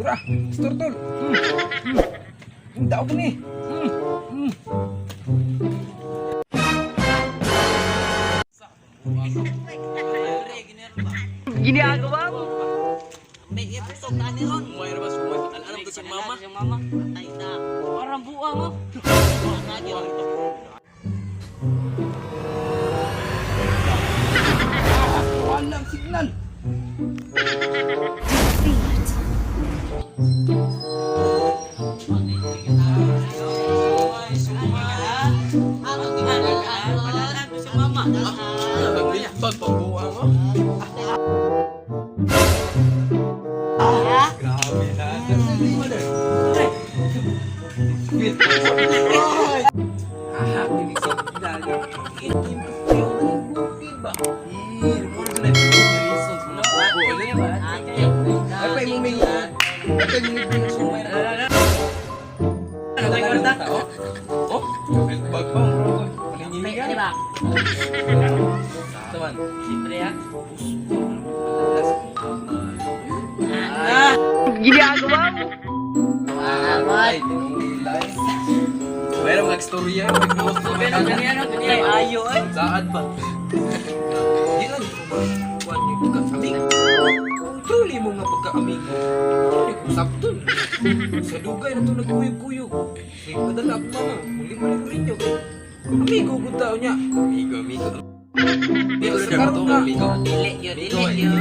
Tura, istortol. Hindi ako ni. Ginagawa mo. May episode na ni Ron. Umay na ba sumay? Alam ko si mama. Si mama. Patay na. Parang buang mo. Lagi lang ito. Walang signal. Ano ginagawa ko si mama? Naglibag pagbuang mo. Grabe na. Tinig sa dali. Teman. Ginagawa mo. Mayroon mga istorya. Ay, ayo ay. Saad ba? Di lang ko ba? Kuwan niyo pagka-amigo. Truly mo nga pagka-amigo. Hindi ko sabton. Sa dugay na ito nagkuyog-kuyog. May padala ako mama. Muli mo lang rin yun. Amigo ko tao niya. Amigo. Amigo sa karto nga. Dili yun.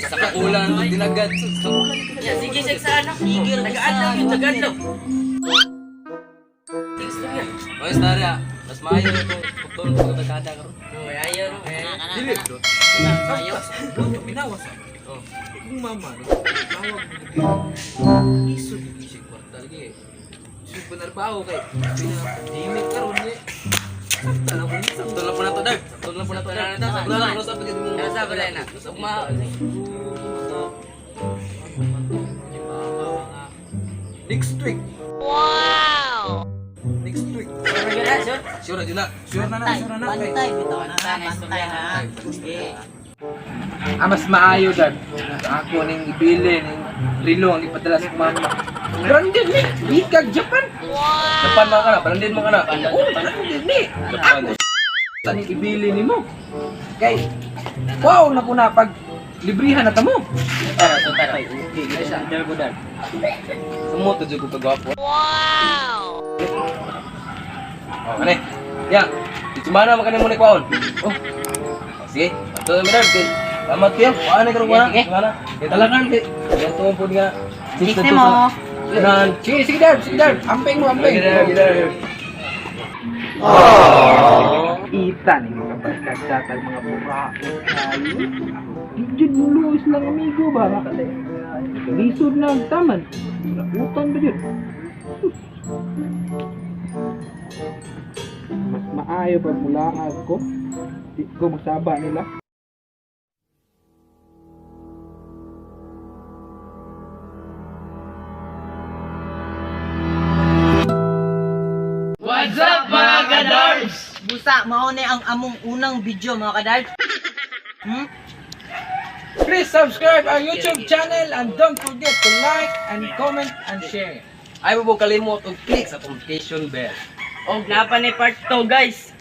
Sa kakulan, dinagad. Sa kakulan. Sige, sa ano? Tagaan yung Tagalog. O, istorya. Mas maayo na ito. Pagtulong ko nagkada ka ron. Ay, ayaw. Dili, bro. Ayaw. Bro, minawas. Oh. Kung mama, no? Tawag mo. Iso, di isip kwarta lagi eh. Isip ko narbaho kay. Pinaka-dimit ka ron eh. Sakta lang po niya. Sakto lang po na to, Dark. Sakto lang po na to, Dark. Sakto lang. Ano sabi ka mo? Ano sabi na? Ugma. Next week. Wow! Next week. Sure na, Juna. Sure na. Pantay, bitaw na. Pantay na. Mas maayo dad. Ako ning ibili ning rilo ang ipadala sa mama. Branded ni, ikag Japan. Japan mga kana, branded mga kana. Oh, branded ni. Ako tani ibili nimo. Kay wow na po na pag librihan na tamo. Tara, okay. Guys, andar ko dad. Sumo to jud ko kagwapo. Wow! Oh, kani. Ya. Di mana makan mo ni kwaon? Oh. Sige, ato na dad. Salamat kayo. Paano ka ron mana? Kay talagan kay. Ganto po nga. Sige mo. Sige dad. Amping mo. Ita ni kapagkagtatag mga buraot kayo. Dijud luis lang amigo ba? Lisod na ang taman. Nakutan ba yun? Mas maayo pag mula ako. Di ko masaba nila. What's up mga kadards? Busa, mauna ang among unang video mga kadal. Please subscribe our YouTube channel and don't forget to like and comment and share. Ay mo kalimot og click sa notification bell. O, napa ni part 2 guys.